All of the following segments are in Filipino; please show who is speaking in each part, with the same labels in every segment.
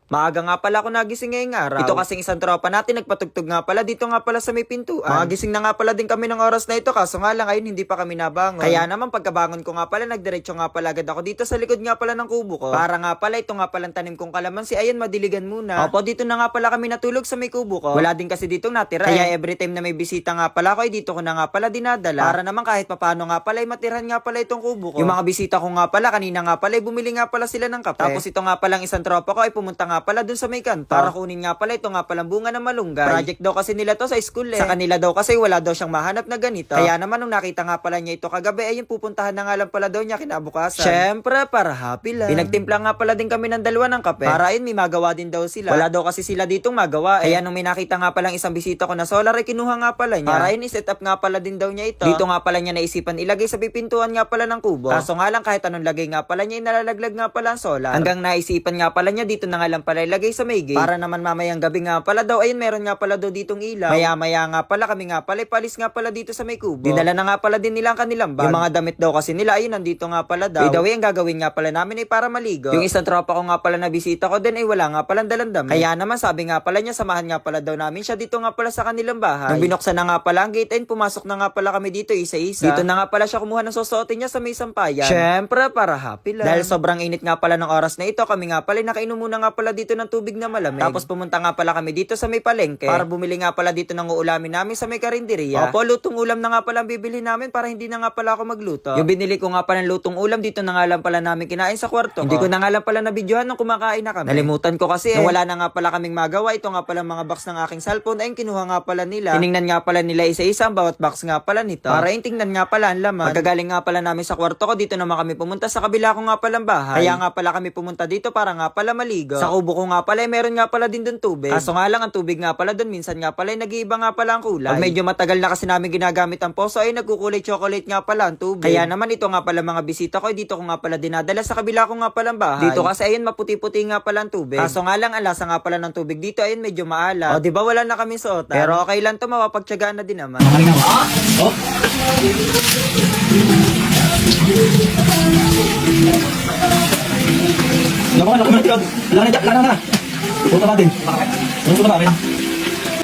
Speaker 1: Maaga nga pala ako nagising ngayong araw. Ito kasing isang tropa natin nagpatugtog nga pala dito nga pala sa may pintuan. Magising na nga pala din kami ng oras na ito, kaso nga lang ngayon hindi pa kami nabangon. Kaya naman pagkabangon ko nga pala nagdiretso nga pala agad ako dito sa likod nga pala ng kubo ko. Para nga pala ito nga palang tanim kong kalamansi, ayan madiligan muna. Opo, dito na nga pala kami natulog sa may kubo ko. Wala din kasi ditong natira. Kaya every time na may bisita nga pala ako ay dito ko na nga pala dinadala. Para naman kahit papano nga pala ay matirhan nga pala itong kubo ko. Yung mga bisita ko nga pala kanina nga pala ay bumili nga pala sila ng kape. Tapos ito nga palang isang tropa ko ay pumunta nga pala dun sa may para kunin nga pala ito nga palang bunga ng malunggay. Project daw kasi nila to sa school Sa kanila daw kasi wala daw siyang mahanap na ganito. Kaya naman nung nakita nga pala niya ito kagabi ay yung pupuntahan na nga lang pala daw niya kinabukasan. Syempre para happy lang. Pinagtimpla nga pala din kami ng dalawa ng kape. Para yun may magawa din daw sila. Wala daw kasi sila ditong magawa. Kaya nung may nakita nga palang isang bisita ko na solar ay kinuha nga pala niya. Para yun i-set up nga pala din daw niya ito. Dito nga pala niya naisipan ilagay sa pipintuan nga pala ng kubo. Kaso nga lang kahit anong lagay nga pala niya nalalaglag nga pala ang solar. Hanggang naisipan nga pala niya dito na nga lang pala ilagay sa may gate. Para naman mamayang gabi nga pala daw, ayun meron nga pala daw ditong ilaw. Maya nga pala kami nga pala, palis nga pala dito sa may kubo. Dinala na nga pala din nila ang kanilang bag. Yung mga damit daw kasi nila, ayun nandito nga pala daw. Daw ang gagawin nga pala namin ay para maligo. Yung isang tropa ko nga pala na bisita ko din ay wala nga pala dalang damit. Kaya naman sabi nga pala niya, samahan nga pala daw namin siya dito nga pala sa kanilang bahay. Nung binuksan na nga pala ang gate, ayun pumasok na nga pala kami dito isa-isa. Dito na nga pala siya kumuha ng susuotin niya sa may sampayan. Syempre para happy lang. Dahil sobrang init nga pala ng oras na ito, kami nga pala nakainom muna nga pala dito ng tubig na malamig. Tapos pumunta nga pala kami dito sa may palengke para bumili nga pala dito ng uulamin namin sa may karinderiya. Opo, lutong ulam na nga pala ang bibili namin para hindi na nga pala ako magluto. Yung binili ko nga pala ng lutong ulam dito na nga lang pala namin kinain sa kwarto. Hindi ko na nga lang pala nabidyohan nung kumakain na kami. Nalimutan ko kasi nung wala na nga pala kaming magawa, ito nga pala mga box ng aking cellphone ay kinuha nga pala nila. Tiningnan nga pala nila isa-isa ang bawat box nga pala nito. Para tingnan nga pala ang laman. Pagkagaling nga pala namin sa kwarto ko, dito naman kami pumunta sa kabila ko nga palang bahay. Kaya nga pala kami pumunta dito para nga pala maligo. Sa kubo ko nga pala meron nga pala din doon tubig. Kaso nga lang ang tubig nga pala doon minsan nga pala ay nag-iiba nga pala ang kulay. Pag medyo matagal na kasi namin ginagamit ang poso ay nagkukulay chocolate nga pala ang tubig. Kaya naman ito nga pala mga bisita ko ay dito ko nga pala dinadala sa kabila ko nga palang bahay. Dito kasi ayun maputi-puti nga pala ang tubig. Kaso nga lang ang lasa nga pala ng tubig dito ayun medyo maalat. O di ba wala na kami suotan? Pero okay lang to, mapapagtiyagaan na din naman.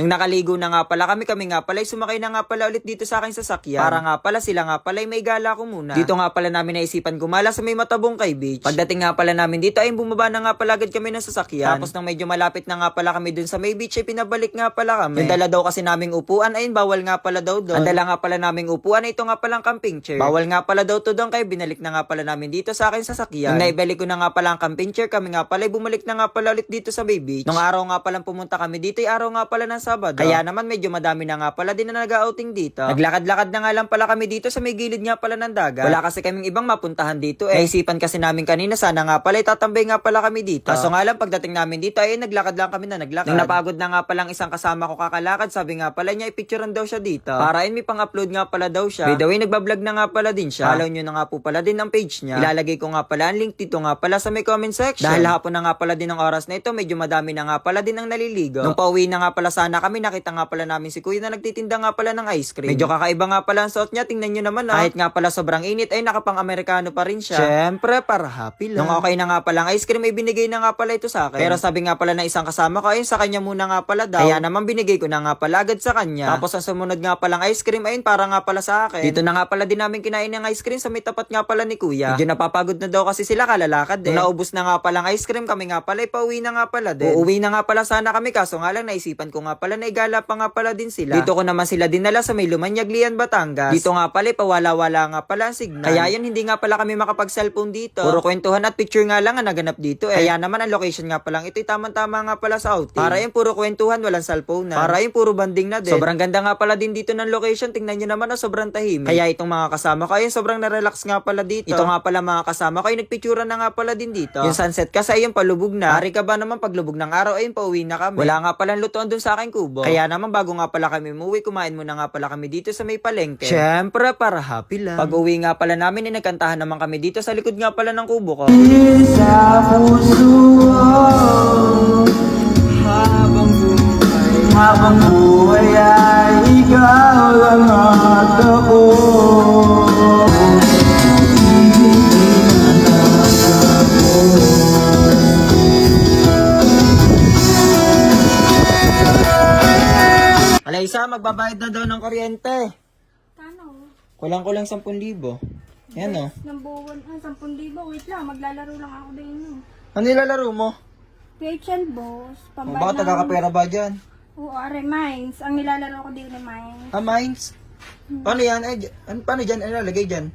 Speaker 1: Nung nakaligo na nga pala kami nga pala ay sumakay na nga pala ulit dito sa aking sasakyan. Para nga pala sila nga pala ay may gala ko muna. Dito nga pala namin naisipan gumala sa may Matabong Kay Beach. Pagdating nga pala namin dito ay bumaba na nga pala agad kami ng sasakyan. Tapos nang medyo malapit na nga pala kami dun sa may beach ay pinabalik nga pala kami. Yung dala daw kasi naming upuan ayun bawal nga pala daw doon. Ang dala nga pala naming upuan ay ito nga palang camping chair. Bawal nga pala daw to doon kaya binalik na nga pala namin dito sa aking sasakyan. Nung naibalik ko na nga pala ang camping chair kami nga pala ay bumalik na nga pala ulit dito sa may beach. Nung araw nga palang pumunta kami dito ay araw nga pala ng Sabado. Kaya naman medyo madami na nga pala din na nag-outing dito. Naglakad-lakad na nga lang pala kami dito sa may gilid nga pala ng dagat. Wala kasi kaming ibang mapuntahan dito Naisipan kasi namin kanina sana nga pala itatambay nga pala kami dito. Kaso nga lang pagdating namin dito ay naglakad lang kami na naglakad. Nung napagod na nga palang isang kasama ko kakalakad, sabi nga pala niya ipicturean daw siya dito. Para may pang-upload nga pala daw siya. By the way, nagbablog na nga pala din siya. Follow nyo na nga po pala din ang page niya. Ilalagay ko nga pala ang link dito nga pala sa may comment section. Dahil hapon na nga pala din ang oras na ito, medyo madami na nga pala din ang naliligo. Nung pauwi na nga pala sana kami, nakita nga pala namin si kuya na nagtitinda nga pala ng ice cream. Medyo kakaiba nga pala ang suot niya, tingnan nyo naman Kahit nga pala sobrang init ay nakapang-Amerikano pa rin siya. Syempre, para happy lang. Nung okay na nga pala ang ice cream ay binigay na nga pala ito sa akin. Pero sabi nga pala na isang kasama ko ay sa kanya muna nga pala daw. Kaya naman binigay ko na nga pala agad sa kanya. Tapos ang sumunod nga palang ice cream ay para nga pala sa akin. Dito na nga pala din namin kinain ng ice cream sa may tapat nga pala ni kuya. Medyo napapagod na daw kasi sila kalalakad Nung naubos na nga palang ice cream kami nga pala ay pauwi na nga pala din. Uuwi na nga pala sana kami kaso nga lang naisipan ko nga pala na igala pa nga pala din sila. Dito ko naman sila dinala sa may Lumanyaglian, Batangas. Dito nga pala pawala-wala nga pala ang signal. Kaya yan hindi nga pala kami makapag-cellphone dito. Puro kwentuhan at picture nga lang ang naganap dito Kaya naman ang location nga palang ito'y tamang-tama nga pala sa outing. Para yung puro kwentuhan, walang cellphone na. Para yung puro banding na din. Sobrang ganda nga pala din dito ng location. Tingnan nyo naman sobrang tahimik. Kaya itong mga kasama ko ay sobrang na-relax nga pala dito. Ito nga pala mga kasama ko ay nagpicturean na nga pala din dito. Yung sunset kasi ayun palubog na. Ari ka ba naman paglubog ng araw ayun pauwi na kami. Wala nga pala lutoan dun sa aking kubo. Kaya naman bago nga pala kami umuwi, kumain muna nga pala kami dito sa may palengke. Syempre, para happy lang. Pag uwi nga pala namin, nagkantahan naman kami dito sa likod nga pala ng kubo ko. Sa puso habang buhay ay ikaw lang at ako. magbabayad na daw ng kuryente.
Speaker 2: Kano?
Speaker 1: Kulang-kulang 10,000. Yan o.
Speaker 2: Ng buwan, 10,000. Wait lang, maglalaro lang ako din.
Speaker 1: Ano nilalaro mo?
Speaker 2: PHL boss.
Speaker 1: O, baka tagakapera ba dyan?
Speaker 2: Oo, are mines. Ang nilalaro ko din ni mines.
Speaker 1: Mines? Paano yan? Paano dyan? Ano lalagay dyan?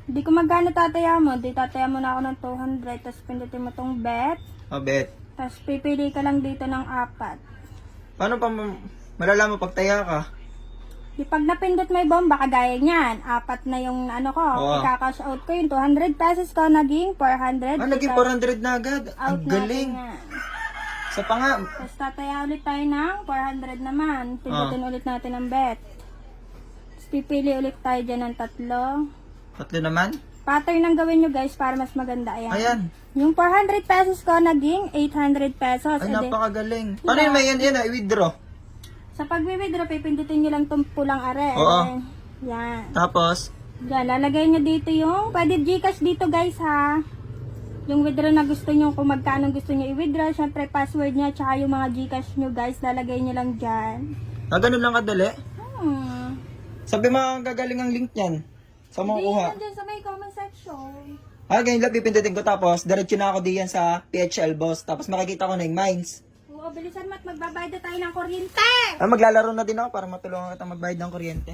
Speaker 2: Di ko magkano tataya mo. Di tataya mo na ako ng 200. Tapos pindutin mo tong bet.
Speaker 1: Bet.
Speaker 2: Tapos pipili ka lang dito ng 4.
Speaker 1: Paano pa malalaman pag taya ka?
Speaker 2: Di pag napindot mo yung bomba, kagaya niyan. 4 na yung ano ko.
Speaker 1: Oo.
Speaker 2: Ika-cash out ko yung 200 pesos ko. Naging 400.
Speaker 1: Naging 400 na agad.
Speaker 2: Out
Speaker 1: Ang galing.
Speaker 2: natin yan.
Speaker 1: Sa pa nga.
Speaker 2: Tapos tataya ulit tayo ng 400 naman. Pindutin ulit natin ang bet. Tapos pipili ulit tayo dyan ng 3.
Speaker 1: 3 naman?
Speaker 2: Pattern ang gawin nyo guys para mas maganda. Ayan.
Speaker 1: Ayan.
Speaker 2: Yung 400 pesos ko naging 800 pesos.
Speaker 1: Ay,
Speaker 2: Edi,
Speaker 1: napakagaling. Paano yun may yan? I-withdraw.
Speaker 2: sa pag-withdraw, pipindutin nyo lang itong pulang are.
Speaker 1: Oo.
Speaker 2: Yan.
Speaker 1: Tapos,
Speaker 2: Yan, lalagay nyo dito yung, pwede Gcash dito guys ha. Yung withdraw na gusto nyo, kung magkano gusto nyo i-withdraw, syempre password nya, tsaka yung mga Gcash nyo guys, lalagay nyo lang dyan.
Speaker 1: ganun lang kadali.
Speaker 2: Hmm.
Speaker 1: Sabi mo ang gagaling ang link niyan. Sa mga kuha.
Speaker 2: Hindi, dyan sa may comment section.
Speaker 1: Ganyan lang pipindutin ko tapos diretso na ako diyan sa PHL boss. Tapos makikita ko na yung mines.
Speaker 2: Oo, bilisan mo at magbabayad na tayo ng kuryente.
Speaker 1: Maglalaro na din ako para matulungan kita magbayad ng kuryente.